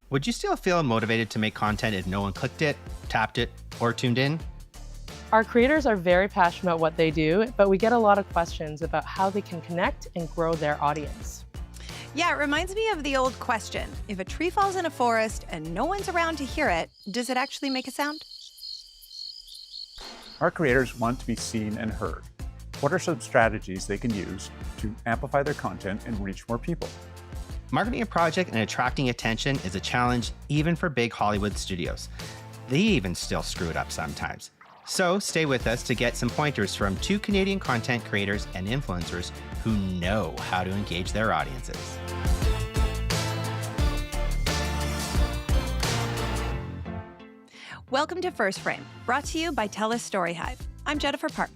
Would you still feel motivated to make content if no one clicked it, tapped it, or tuned in? Our creators are very passionate about what they do, but we get a lot of questions about how they can connect and grow their audience. Yeah, it reminds me of the old question. If a tree falls in a forest and no one's around to hear it, does it actually make a sound? Our creators want to be seen and heard. What are some strategies they can use to amplify their content and reach more people? Marketing a project and attracting attention is a challenge even for big Hollywood studios. They even still screw it up sometimes. So stay with us to get some pointers from two Canadian content creators and influencers who know how to engage their audiences. Welcome to First Frame, brought to you by TELUS STORYHIVE. I'm Jennifer Park.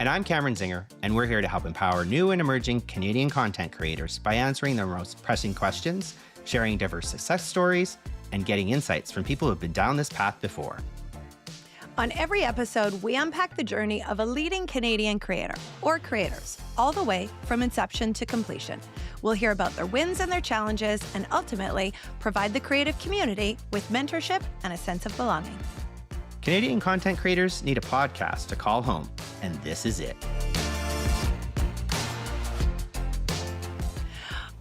And I'm Cameron Zinger, and we're here to help empower new and emerging Canadian content creators by answering their most pressing questions, sharing diverse success stories, and getting insights from people who've been down this path before. On every episode, we unpack the journey of a leading Canadian creator or creators, all the way from inception to completion. We'll hear about their wins and their challenges, and ultimately provide the creative community with mentorship and a sense of belonging. Canadian content creators need a podcast to call home, and this is it.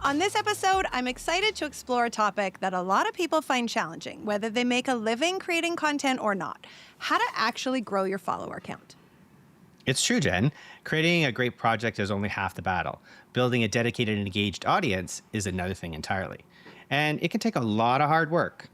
On this episode, I'm excited to explore a topic that a lot of people find challenging, whether they make a living creating content or not: how to actually grow your follower count. It's true, Jen. Creating a great project is only half the battle. Building a dedicated and engaged audience is another thing entirely. And it can take a lot of hard work.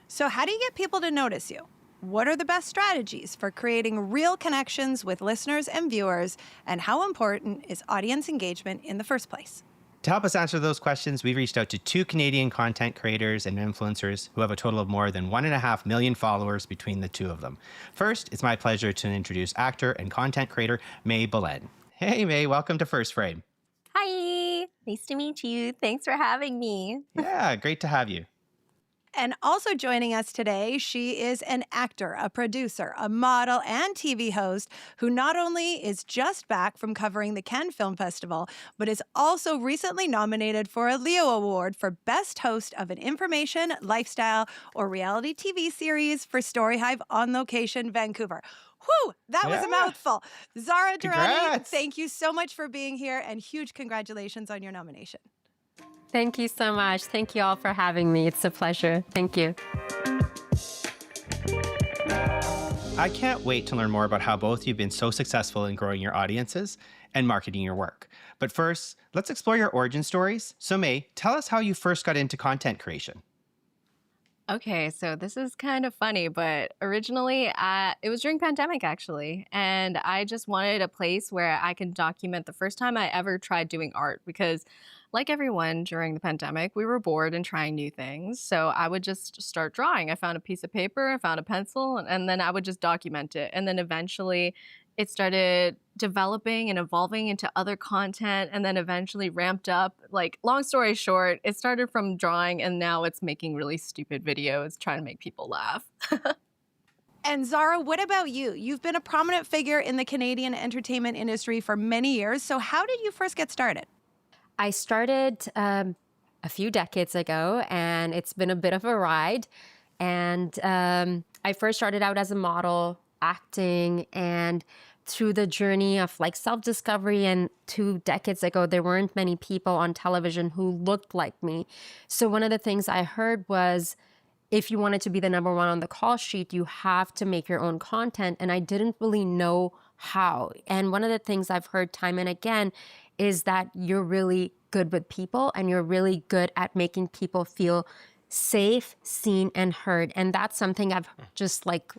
So how do you get people to notice you? What are the best strategies for creating real connections with listeners and viewers? And how important is audience engagement in the first place? To help us answer those questions, we've reached out to two Canadian content creators and influencers who have a total of more than 1.5 million followers between the two of them. First, it's my pleasure to introduce actor and content creator Mae Belen. Hey, Mae, welcome to First Frame. Hi, nice to meet you. Thanks for having me. Yeah, great to have you. And also joining us today, she is an actor, a producer, a model, and TV host who not only is just back from covering the Cannes Film Festival, but is also recently nominated for a Leo Award for Best Host of an Information, Lifestyle, or Reality TV Series for StoryHive On Location, Vancouver. Whew, that was a mouthful. Zara Durrani, Congrats. Thank you so much for being here, and huge congratulations on your nomination. Thank you so much. Thank you all for having me. It's a pleasure. Thank you. I can't wait to learn more about how both of you have been so successful in growing your audiences and marketing your work. But first, let's explore your origin stories. So Mae, tell us how you first got into content creation. Okay, so this is kind of funny, but originally it was during pandemic actually, and I just wanted a place where I can document the first time I ever tried doing art because like everyone during the pandemic, we were bored and trying new things. So I would just start drawing. I found a piece of paper, I found a pencil, and then I would just document it. And then eventually it started developing and evolving into other content and then eventually ramped up. Like, long story short, it started from drawing and now it's making really stupid videos trying to make people laugh. And Zara, what about you? You've been a prominent figure in the Canadian entertainment industry for many years. So how did you first get started? I started a few decades ago, and it's been a bit of a ride. And I first started out as a model, acting, and through the journey of like self-discovery, and 2 decades ago, there weren't many people on television who looked like me. So one of the things I heard was, if you wanted to be the number one on the call sheet, you have to make your own content. And I didn't really know how. And one of the things I've heard time and again is that you're really good with people and you're really good at making people feel safe, seen, and heard. And that's something I've just like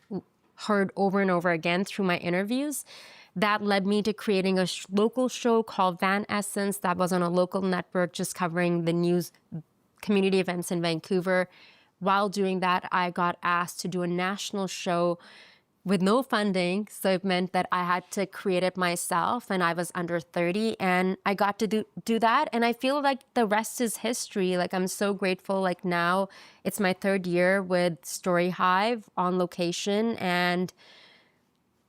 heard over and over again through my interviews. That led me to creating a local show called Van Essence that was on a local network just covering the news community events in Vancouver. While doing that, I got asked to do a national show with no funding. So it meant that I had to create it myself, and I was under 30 and I got to do that. And I feel like the rest is history. Like, I'm so grateful. Like, now it's my 3rd year with StoryHive On Location. And,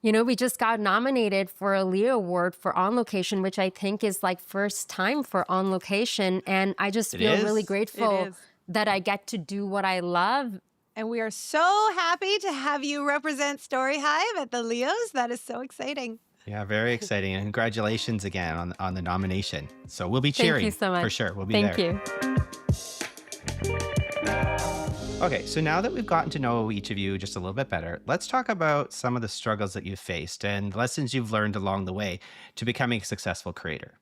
you know, we just got nominated for a Leo Award for On Location, which I think is like first time for On Location. And I just feel really grateful that I get to do what I love. And we are so happy to have you represent StoryHive at the Leos. That is so exciting. Yeah, very exciting. And congratulations again on the nomination. So we'll be cheering. Thank you so much. For sure. We'll be Thank there. you. Okay, so now that we've gotten to know each of you just a little bit better, let's talk about some of the struggles that you've faced and lessons you've learned along the way to becoming a successful creator.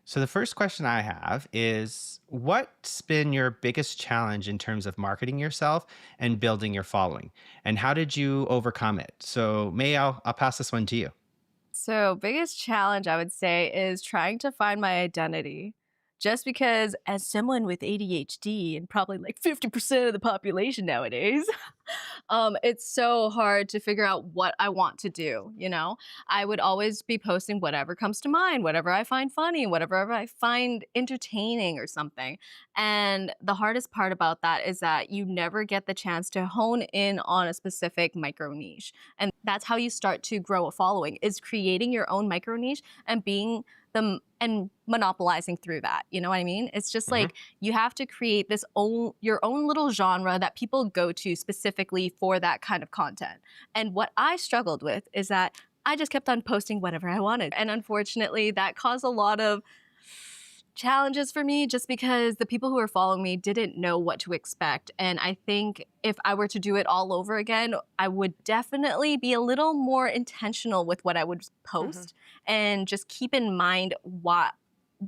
So the first question I have is, what's been your biggest challenge in terms of marketing yourself and building your following? And how did you overcome it? So Mae, I'll pass this one to you. So, biggest challenge I would say is trying to find my identity. Just because, as someone with ADHD and probably like 50% of the population nowadays, it's so hard to figure out what I want to do. I would always be posting whatever comes to mind, whatever I find funny, whatever I find entertaining or something. And the hardest part about that is that you never get the chance to hone in on a specific micro niche. And that's how you start to grow a following, is creating your own micro niche and being them and monopolizing through that. You know what I mean? It's just like you have to create your own little genre that people go to specifically for that kind of content. And what I struggled with is that I just kept on posting whatever I wanted. And unfortunately, that caused a lot of challenges for me, just because the people who were following me didn't know what to expect. And I think if I were to do it all over again, I would definitely be a little more intentional with what I would post and just keep in mind why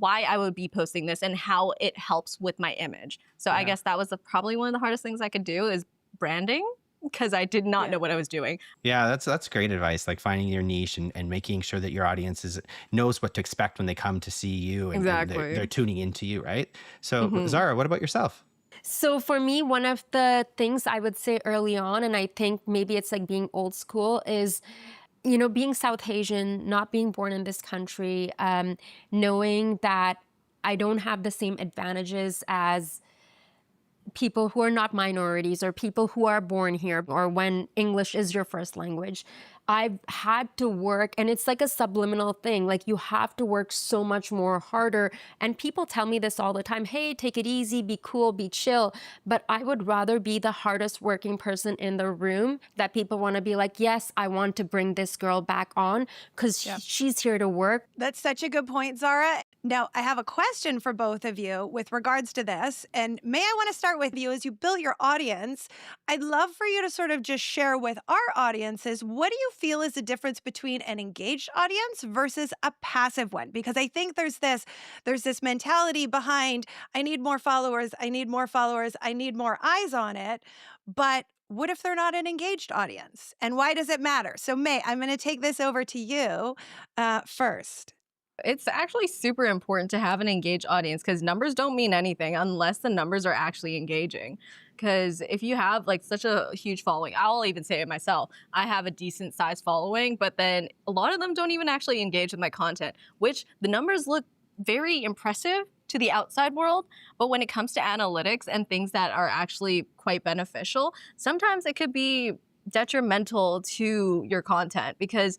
I would be posting this and how it helps with my image. So I guess that was probably one of the hardest things I could do, is branding, because I did not know what I was doing. Yeah, that's great advice. Like finding your niche and making sure that your audience knows what to expect when they come to see you, and, Exactly. and they're tuning into you, right? So Zara, what about yourself? So for me, one of the things I would say early on, and I think maybe it's like being old school, is being South Asian, not being born in this country, knowing that I don't have the same advantages as people who are not minorities or people who are born here, or when English is your first language. I've had to work, and it's like a subliminal thing. Like, you have to work so much more harder. And people tell me this all the time. Hey, take it easy, be cool, be chill. But I would rather be the hardest working person in the room, that people want to be like, yes, I want to bring this girl back on because she's here to work. That's such a good point, Zara. Now, I have a question for both of you with regards to this. And Mae, I want to start with you. As you build your audience, I'd love for you to sort of just share with our audiences, what do you feel is the difference between an engaged audience versus a passive one? Because I think there's this mentality behind, I need more followers, I need more followers, I need more eyes on it. But what if they're not an engaged audience? And why does it matter? So Mae, I'm going to take this over to you first. It's actually super important to have an engaged audience, because numbers don't mean anything unless the numbers are actually engaging. Because if you have like such a huge following, I'll even say it myself, I have a decent sized following, but then a lot of them don't even actually engage with my content, which the numbers look very impressive to the outside world. But when it comes to analytics and things that are actually quite beneficial, sometimes it could be detrimental to your content. Because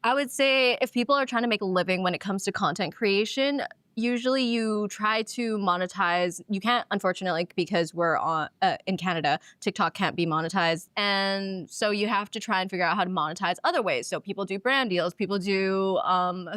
I would say if people are trying to make a living when it comes to content creation, usually you try to monetize. You can't, unfortunately, because we're in Canada, TikTok can't be monetized. And so you have to try and figure out how to monetize other ways. So people do brand deals, people do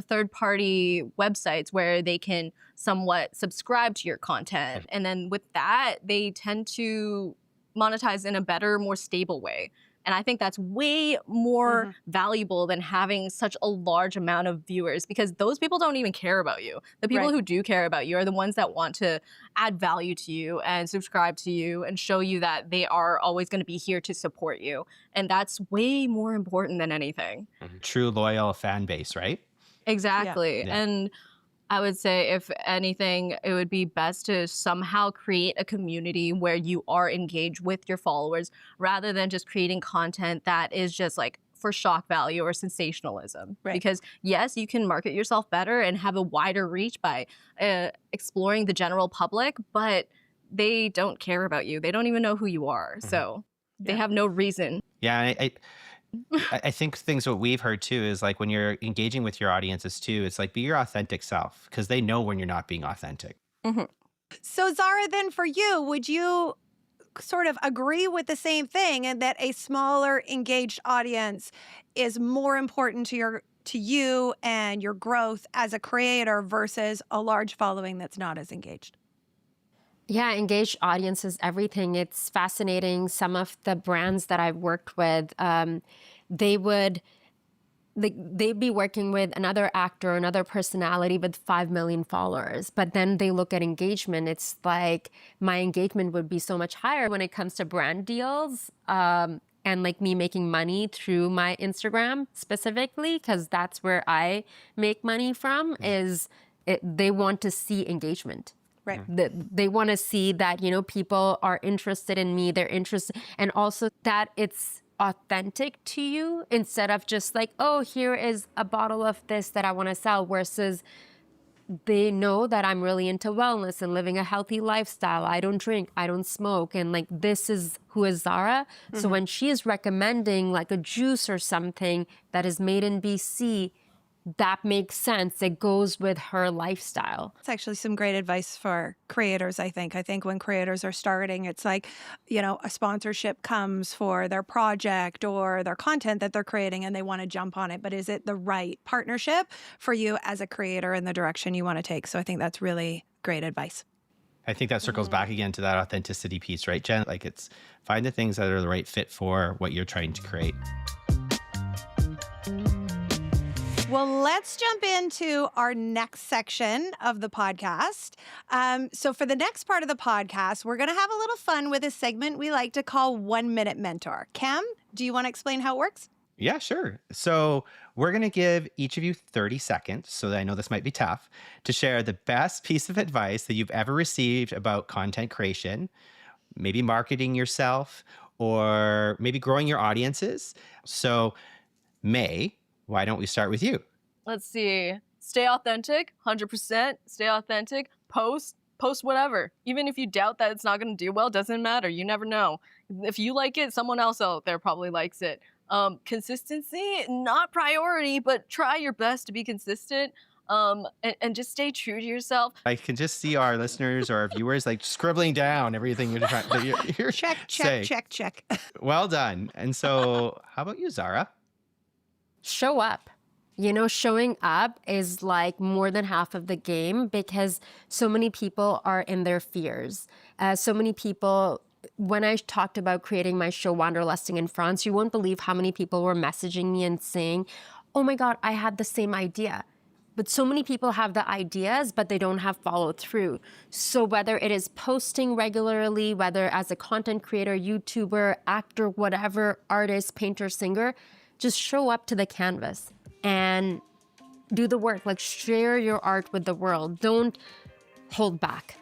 third-party websites where they can somewhat subscribe to your content. And then with that, they tend to monetize in a better, more stable way. And I think that's way more valuable than having such a large amount of viewers, because those people don't even care about you. The people who do care about you are the ones that want to add value to you and subscribe to you and show you that they are always going to be here to support you. And that's way more important than anything. True loyal fan base, right? Exactly. Yeah. And I would say, if anything, it would be best to somehow create a community where you are engaged with your followers, rather than just creating content that is just like for shock value or sensationalism. Because yes, you can market yourself better and have a wider reach by exploring the general public, but they don't care about you. They don't even know who you are. So they have no reason. Yeah, I think things what we've heard too is like when you're engaging with your audiences too, it's like be your authentic self, because they know when you're not being authentic. So Zara, then for you, would you sort of agree with the same thing, and that a smaller engaged audience is more important to you and your growth as a creator versus a large following that's not as engaged? Yeah, engaged audience is everything. It's fascinating. Some of the brands that I've worked with, they would they'd be working with another actor, another personality with 5 million followers. But then they look at engagement. It's like my engagement would be so much higher when it comes to brand deals. And like me making money through my Instagram specifically, because that's where I make money from, they want to see engagement. Right. They want to see that, people are interested in me, they're interested, and also that it's authentic to you instead of just like, oh, here is a bottle of this that I want to sell, versus they know that I'm really into wellness and living a healthy lifestyle. I don't drink, I don't smoke, and like this is who is Zara. So when she is recommending like a juice or something that is made in BC, that makes sense. It goes with her lifestyle. It's actually some great advice for creators, I think. I think when creators are starting, it's like, a sponsorship comes for their project or their content that they're creating and they want to jump on it. But is it the right partnership for you as a creator in the direction you want to take? So I think that's really great advice. I think that circles back again to that authenticity piece, right, Jen? Like, it's find the things that are the right fit for what you're trying to create. Well, let's jump into our next section of the podcast. So for the next part of the podcast, we're going to have a little fun with a segment we like to call 1 Minute Mentor. Cam, do you want to explain how it works? Yeah, sure. So we're going to give each of you 30 seconds, so that I know this might be tough, to share the best piece of advice that you've ever received about content creation, maybe marketing yourself, or maybe growing your audiences. So Mae, why don't we start with you? Let's see. Stay authentic, 100%. Stay authentic. Post whatever. Even if you doubt that it's not going to do well, doesn't matter. You never know. If you like it, someone else out there probably likes it. Consistency, not priority, but try your best to be consistent. And just stay true to yourself. I can just see our listeners or our viewers like scribbling down everything you're trying to Check. Well done. And so how about you, Zara? Show up. Showing up is like more than half of the game, because so many people are in their fears. So many people, when I talked about creating my show Wanderlusting in France, you won't believe how many people were messaging me and saying, oh my God, I had the same idea. But so many people have the ideas, but they don't have follow through. So whether it is posting regularly, whether as a content creator, YouTuber, actor, whatever, artist, painter, singer, just show up to the canvas and do the work. Like, share your art with the world. Don't hold back.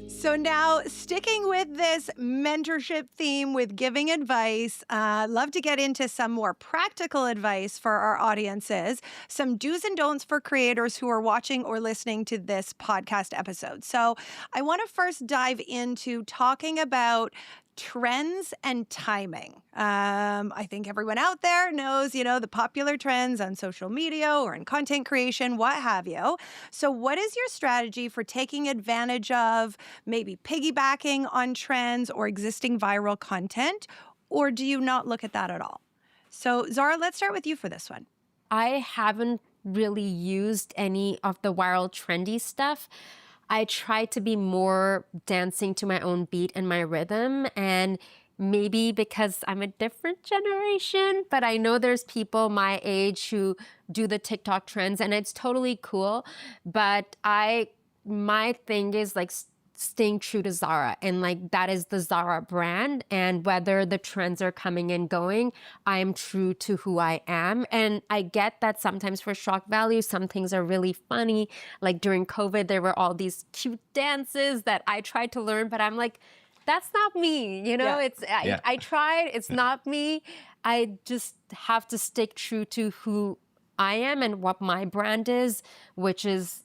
So now, sticking with this mentorship theme with giving advice, love to get into some more practical advice for our audiences, some do's and don'ts for creators who are watching or listening to this podcast episode. So I want to first dive into talking about trends and timing. I think everyone out there knows, the popular trends on social media or in content creation, what have you. So what is your strategy for taking advantage of maybe piggybacking on trends or existing viral content? Or do you not look at that at all? So Zara, let's start with you for this one. I haven't really used any of the viral trendy stuff. I try to be more dancing to my own beat and my rhythm, and maybe because I'm a different generation, but I know there's people my age who do the TikTok trends, and it's totally cool. But my thing is like staying true to Zara, and like that is the Zara brand, and whether the trends are coming and going, I am true to who I am. And I get that sometimes for shock value, some things are really funny. Like during COVID, there were all these cute dances that I tried to learn, but I'm like, that's not me, I tried, it's not me. I just have to stick true to who I am and what my brand is, which is,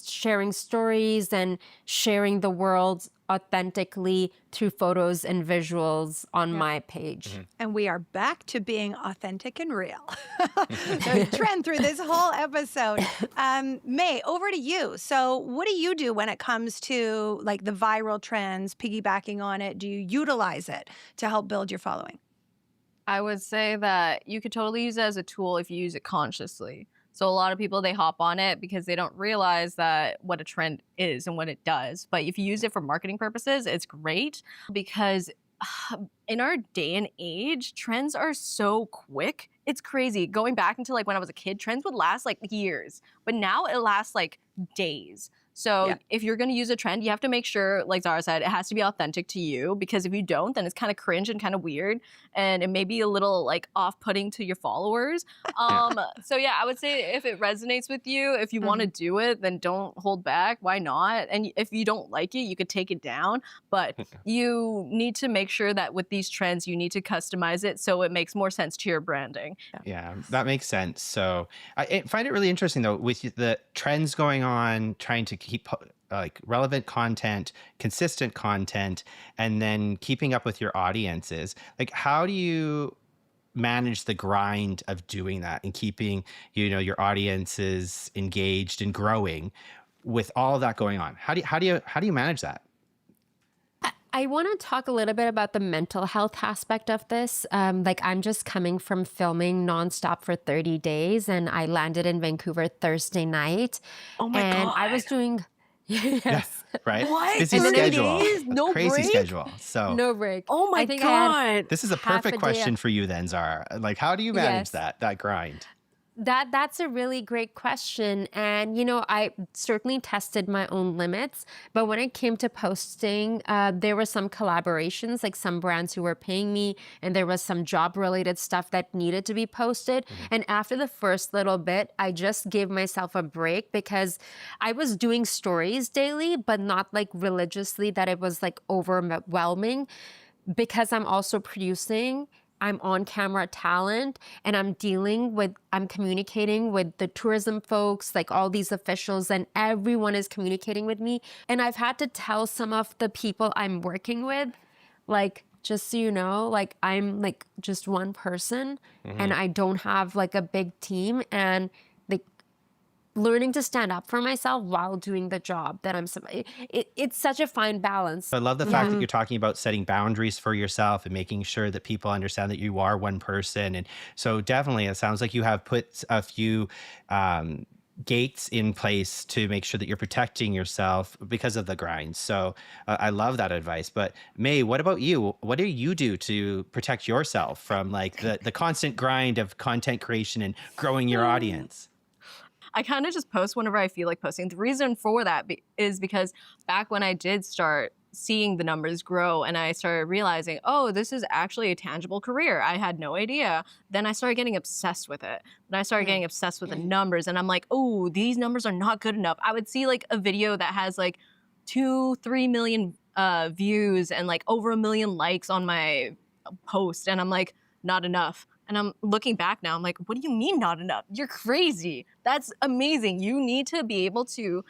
sharing stories and sharing the world authentically through photos and visuals on my page. And we are back to being authentic and real. The trend through this whole episode. Mae, over to you. So what do you do when it comes to like the viral trends, piggybacking on it? Do you utilize it to help build your following? I would say that you could totally use it as a tool if you use it consciously. So a lot of people, they hop on it because they don't realize that what a trend is and what it does. But if you use it for marketing purposes, it's great because in our day and age, trends are so quick. It's crazy. Going back into like when I was a kid, trends would last like years, but now it lasts like days. So if you're going to use a trend, you have to make sure, like Zara said, it has to be authentic to you, because if you don't, then it's kind of cringe and kind of weird, and it may be a little like off-putting to your followers. So yeah, I would say if it resonates with you, if you want to do it, then don't hold back. Why not? And if you don't like it, you could take it down, but you need to make sure that with these trends, you need to customize it so it makes more sense to your branding. Yeah, that makes sense. So I find it really interesting, though, with the trends going on, trying to keep like relevant content, consistent content, and then keeping up with your audiences. Like, how do you manage the grind of doing that and keeping, your audiences engaged and growing with all of that going on? How do you manage that? I want to talk a little bit about the mental health aspect of this. Like, I'm just coming from filming nonstop for 30 days, and I landed in Vancouver Thursday night. Oh my and God. I was doing, Right? What? Busy 30 schedule. days? No Crazy break? schedule. So no break. Oh my I think I had God. this is a half perfect a day question for you then, Zara. Like, how do you manage Yes. that grind? That's a really great question. And, I certainly tested my own limits. But when it came to posting, there were some collaborations, like some brands who were paying me, and there was some job-related stuff that needed to be posted. And after the first little bit, I just gave myself a break because I was doing stories daily, but not like religiously that it was like overwhelming, because I'm also producing. I'm on camera talent, and I'm communicating with the tourism folks, like all these officials, and everyone is communicating with me. And I've had to tell some of the people I'm working with, like, just so you know, like, I'm like just one person and I don't have like a big team, and like learning to stand up for myself while doing the job that it's such a fine balance. I love the fact that you're talking about setting boundaries for yourself and making sure that people understand that you are one person. And so definitely, it sounds like you have put a few gates in place to make sure that you're protecting yourself because of the grind. So I love that advice. But Mae, what about you? What do you do to protect yourself from like the constant grind of content creation and growing your audience? I kind of just post whenever I feel like posting. The reason for that is because back when I did start seeing the numbers grow and I started realizing, oh, this is actually a tangible career. I had no idea. Then I started getting obsessed with it. Then I started getting obsessed with the numbers, and I'm like, oh, these numbers are not good enough. I would see like a video that has like 2-3 million views and like over 1 million likes on my post, and I'm like, not enough. And I'm looking back now, I'm like, what do you mean not enough? You're crazy. That's amazing. You need to be able to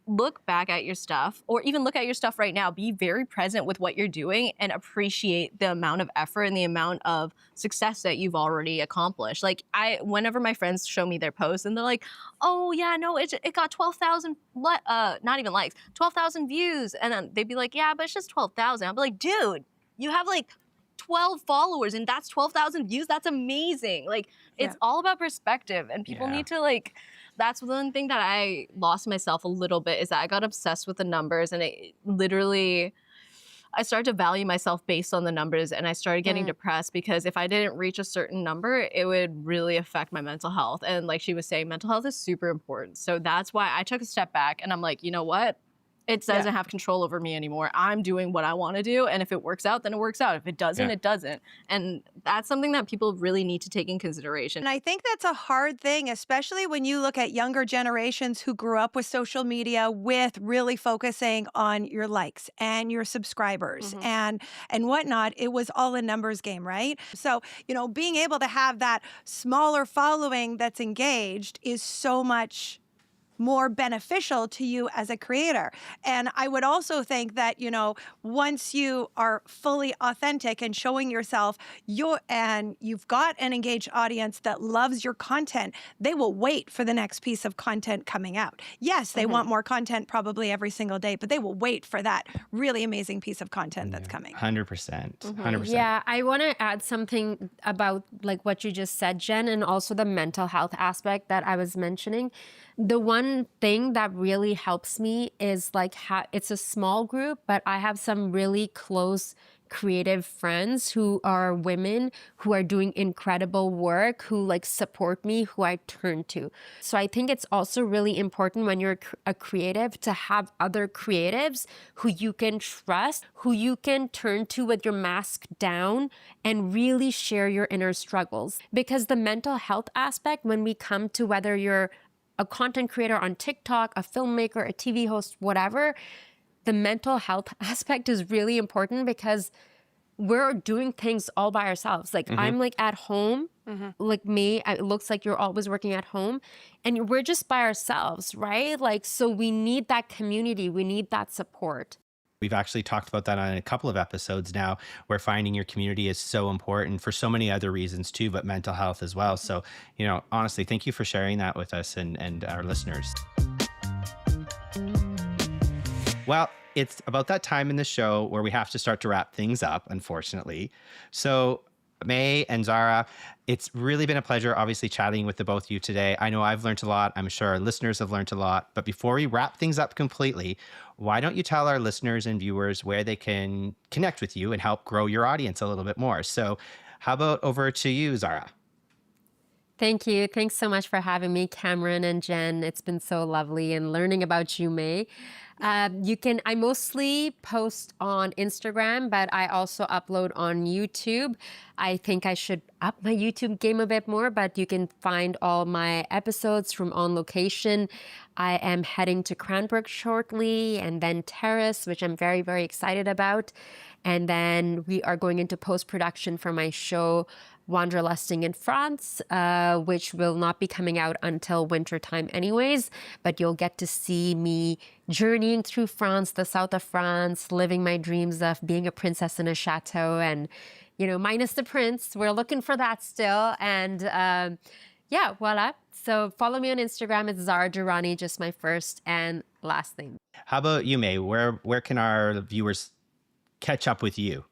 look back at your stuff, or even look at your stuff right now. Be very present with what you're doing and appreciate the amount of effort and the amount of success that you've already accomplished. Like, whenever my friends show me their posts and they're like, oh yeah, no, it got 12,000, not even likes, 12,000 views. And then they'd be like, yeah, but it's just 12,000. I'd be like, dude, you have like 12 followers and that's 12,000 views. That's amazing. Like, it's all about perspective, and people need to like, that's one thing that I lost myself a little bit, is that I got obsessed with the numbers, and it literally, I started to value myself based on the numbers, and I started getting depressed because if I didn't reach a certain number, it would really affect my mental health. And like she was saying, mental health is super important. So that's why I took a step back, and I'm like, you know what? It doesn't have control over me anymore. I'm doing what I want to do, and if it works out, then it works out. If it doesn't, it doesn't. And that's something that people really need to take in consideration. And I think that's a hard thing, especially when you look at younger generations who grew up with social media, with really focusing on your likes and your subscribers and whatnot. It was all a numbers game, right? So, being able to have that smaller following that's engaged is so much more beneficial to you as a creator. And I would also think that, once you are fully authentic and showing yourself, you've got an engaged audience that loves your content, they will wait for the next piece of content coming out. Yes, they want more content probably every single day, but they will wait for that really amazing piece of content that's coming. 100%. 100%. Yeah, I want to add something about like what you just said, Jen, and also the mental health aspect that I was mentioning. The one thing that really helps me is like it's a small group, but I have some really close creative friends who are women who are doing incredible work, who like support me, who I turn to. So I think it's also really important when you're a creative to have other creatives who you can trust, who you can turn to with your mask down and really share your inner struggles. Because the mental health aspect, when we come to whether you're a content creator on TikTok, a filmmaker, a TV host, whatever, the mental health aspect is really important because we're doing things all by ourselves. Like I'm like at home, like me, it looks like you're always working at home and we're just by ourselves, right? Like, so we need that community. We need that support. We've actually talked about that on a couple of episodes now, where finding your community is so important for so many other reasons too, but mental health as well. So, honestly, thank you for sharing that with us and our listeners. Well, it's about that time in the show where we have to start to wrap things up, unfortunately. So Mae and Zara, it's really been a pleasure, obviously, chatting with the both of you today. I know I've learned a lot. I'm sure our listeners have learned a lot. But before we wrap things up completely, why don't you tell our listeners and viewers where they can connect with you and help grow your audience a little bit more? So how about over to you, Zara? Thank you. Thanks so much for having me, Cameron and Jen. It's been so lovely and learning about you, Mae. I mostly post on Instagram, but I also upload on YouTube. I think I should up my YouTube game a bit more, but you can find all my episodes from On Location. I am heading to Cranbrook shortly and then Terrace, which I'm very, very excited about. And then we are going into post-production for my show, Wanderlusting in France, which will not be coming out until wintertime anyways, but you'll get to see me journeying through France, the south of France, living my dreams of being a princess in a chateau and, minus the prince. We're looking for that still. And yeah, voila. So follow me on Instagram. It's Zara Durrani, just my first and last name. How about you, Mae? Where can our viewers catch up with you?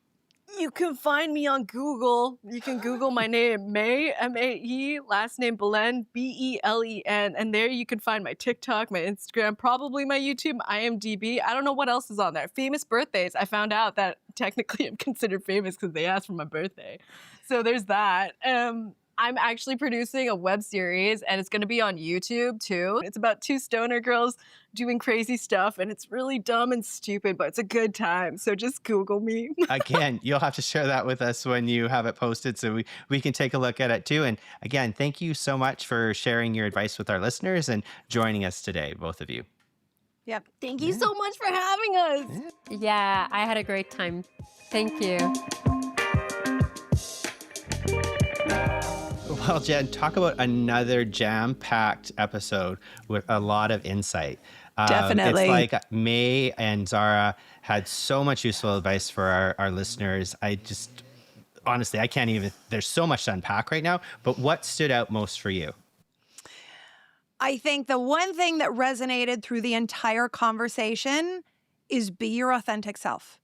You can find me on Google. You can Google my name, Mae, M-A-E, last name Belen, B-E-L-E-N. And there you can find my TikTok, my Instagram, probably my YouTube, IMDb. I don't know what else is on there. Famous birthdays. I found out that technically I'm considered famous because they asked for my birthday. So there's that. I'm actually producing a web series and it's going to be on YouTube too. It's about two stoner girls doing crazy stuff and it's really dumb and stupid, but it's a good time. So just Google me. Again, you'll have to share that with us when you have it posted so we can take a look at it too. And again, thank you so much for sharing your advice with our listeners and joining us today, both of you. Yep. Thank you so much for having us. Yeah, I had a great time. Thank you. Well, Jen, talk about another jam-packed episode with a lot of insight. Definitely. It's like Mae and Zara had so much useful advice for our listeners. Honestly, I can't even, there's so much to unpack right now, but what stood out most for you? I think the one thing that resonated through the entire conversation is be your authentic self.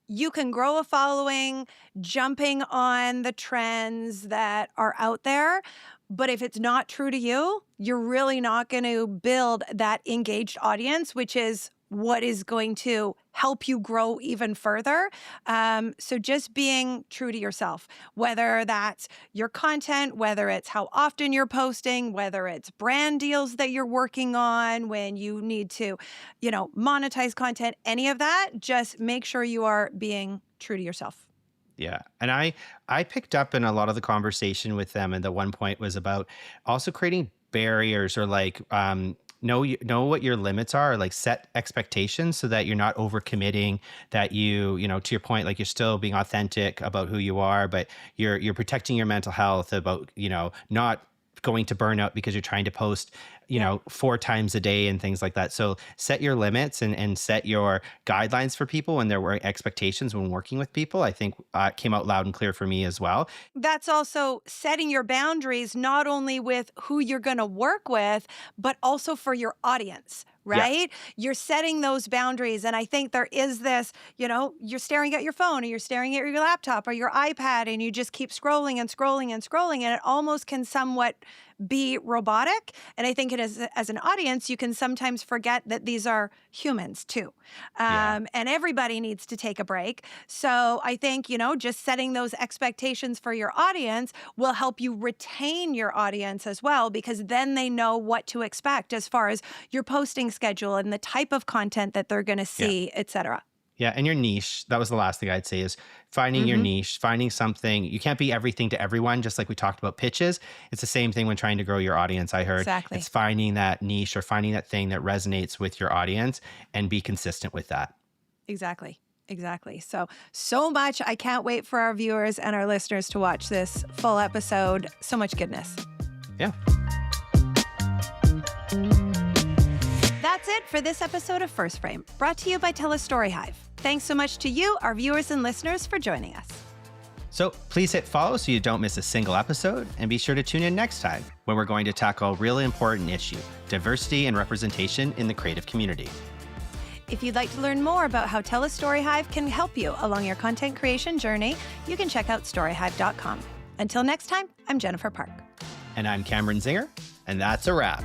You can grow a following jumping on the trends that are out there. But if it's not true to you, you're really not going to build that engaged audience, which is what is going to help you grow even further. So just being true to yourself, whether that's your content, whether it's how often you're posting, whether it's brand deals that you're working on, when you need to, monetize content, any of that, just make sure you are being true to yourself. Yeah. And I picked up in a lot of the conversation with them, and the one point was about also creating barriers or know what your limits are, like set expectations so that you're not overcommitting, that you to your point, like you're still being authentic about who you are, but you're protecting your mental health, about, not going to burnout because you're trying to post, 4 times a day and things like that. So set your limits and set your guidelines for people when there were expectations when working with people. I think came out loud and clear for me as well. That's also setting your boundaries, not only with who you're going to work with, but also for your audience. Right? Yeah. You're setting those boundaries. And I think there is this, you're staring at your phone or you're staring at your laptop or your iPad and you just keep scrolling and scrolling and scrolling. And it almost can somewhat be robotic. And I think it is, as an audience, you can sometimes forget that these are humans too. And everybody needs to take a break. So I think, just setting those expectations for your audience will help you retain your audience as well, because then they know what to expect as far as your posting schedule and the type of content that they're going to see, et cetera. Yeah, and your niche, that was the last thing I'd say, is finding your niche, finding something. You can't be everything to everyone, just like we talked about pitches. It's the same thing when trying to grow your audience, I heard. Exactly. It's finding that niche or finding that thing that resonates with your audience and be consistent with that. Exactly. So much. I can't wait for our viewers and our listeners to watch this full episode. So much goodness. Yeah. That's it for this episode of First Frame, brought to you by TELUS STORYHIVE. Thanks so much to you, our viewers and listeners, for joining us. So please hit follow so you don't miss a single episode, and be sure to tune in next time when we're going to tackle a really important issue: diversity and representation in the creative community. If you'd like to learn more about how TELUS STORYHIVE can help you along your content creation journey, you can check out storyhive.com. Until next time, I'm Jennifer Park. And I'm Cameron Zinger, and that's a wrap.